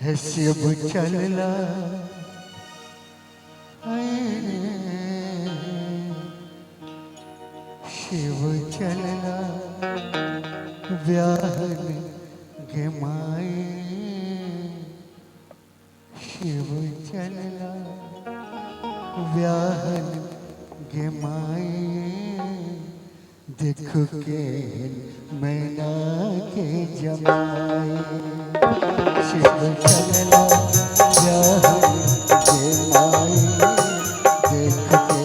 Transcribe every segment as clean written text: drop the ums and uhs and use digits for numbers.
है शिव चलला शिव चलला व्याहन गे माए शिव चलला व्याहन गे माए देख के मैना के जमाए शिव चलला व्याहन गे माए देख के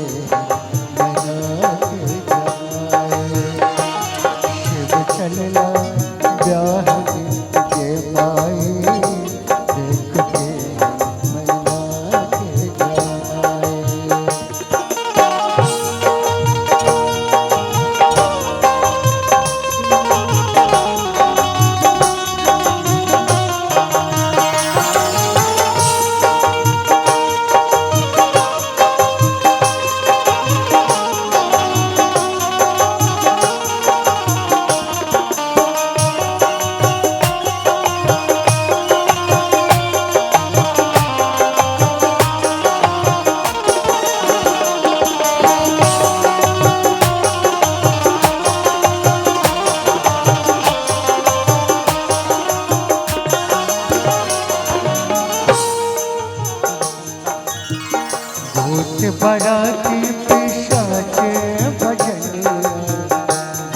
मैना के जमाए शिव चलला व्याहन गे माए देख के मैना के जमाए भूत बड़ा की पिशाच भजनिया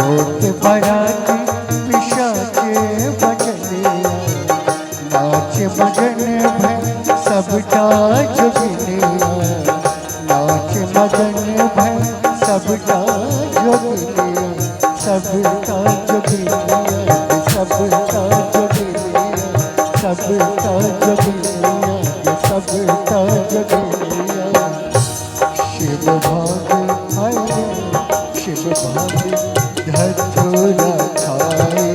भूत बड़ा की पिशाच भजनिया नाच मगन भय सबका जोगिनिया नाच मगन भय सबका जोगिनिया सबका जोगिनिया सबका जोगिनिया सबका जोगिनिया सबका जोगिनिया शिव भाग आए शिव भाग धतूरा खाए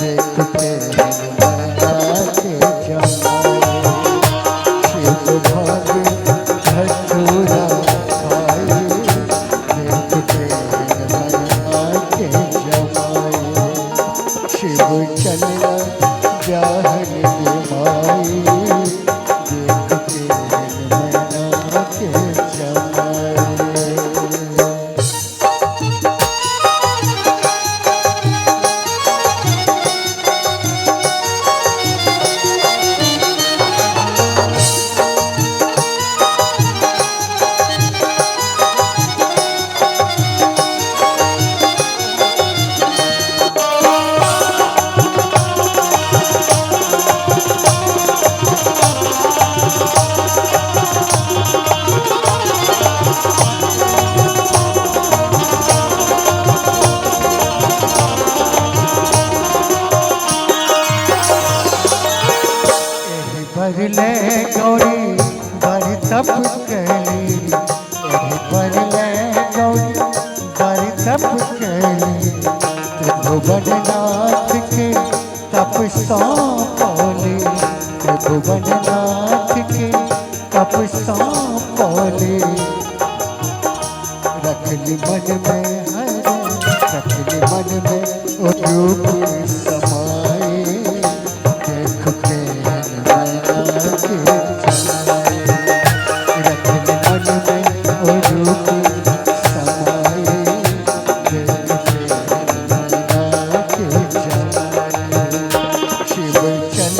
देख के मैना के जमाए शिव भाग धतूरा खाए देख के मैना के जमाए शिव चलला व्याहन गे माए देख के मैना के जमाए बरले गौरी बड़ी तप कैली बरले गौरी बड़ी तप कैली त्रिभुवननाथ के तप सौंपली त्रिभुवननाथ के तप सौंपली रखली मन में हर रखली मन में ओ रूप समाए देख के शिव चल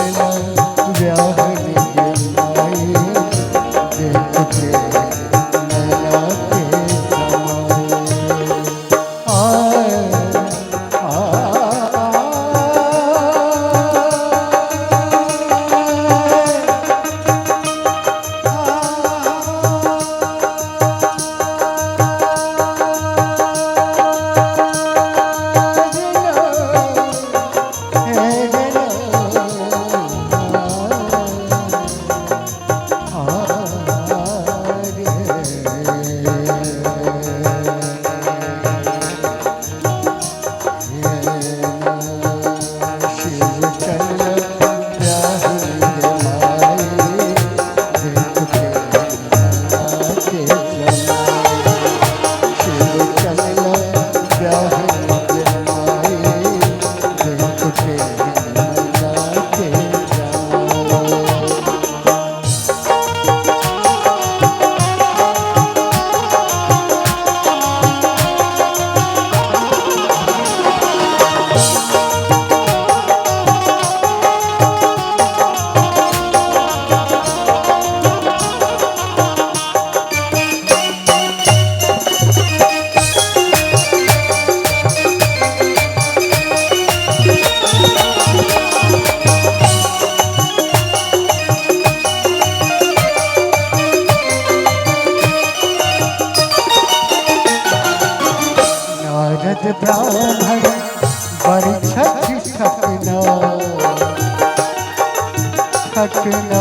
थकना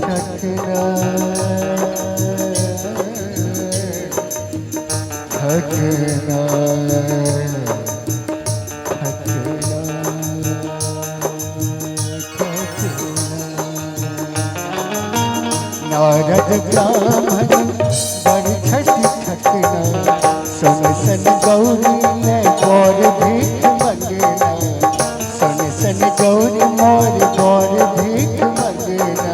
थकना थकना नारद ब्राह्मण बड़ी छठी थकना सुन सन गौरी मैं गौर भीख मंगना सुन सन गौरी मोर गौर भीख मंगना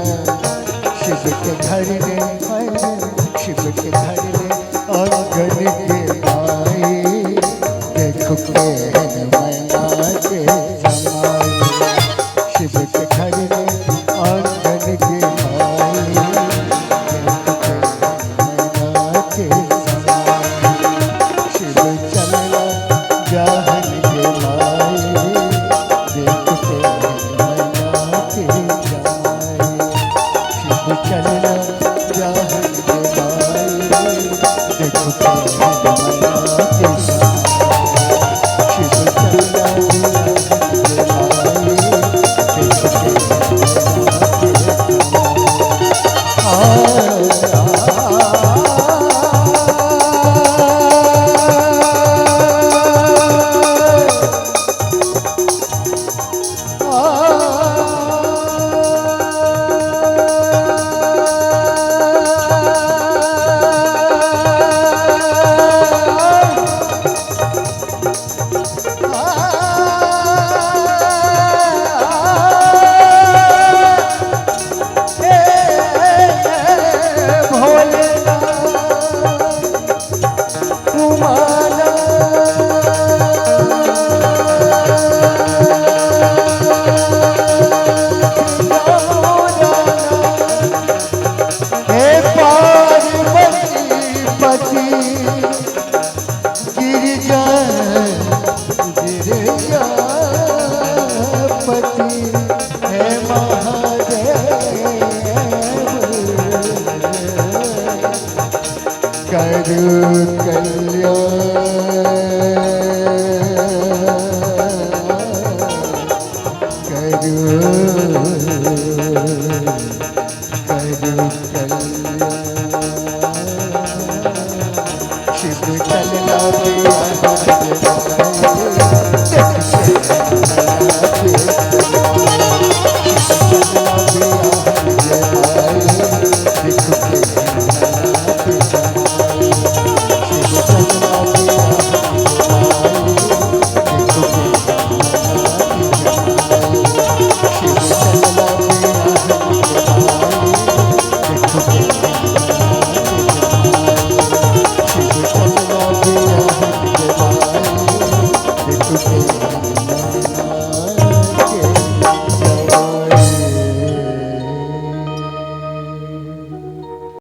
शिव के घर में शिव के घर में आंगन के माए देखो के मैना के जमाए शिव के घर में आंगन के माए के जमाए शिव चलना जाहन के माए देखो के मैना के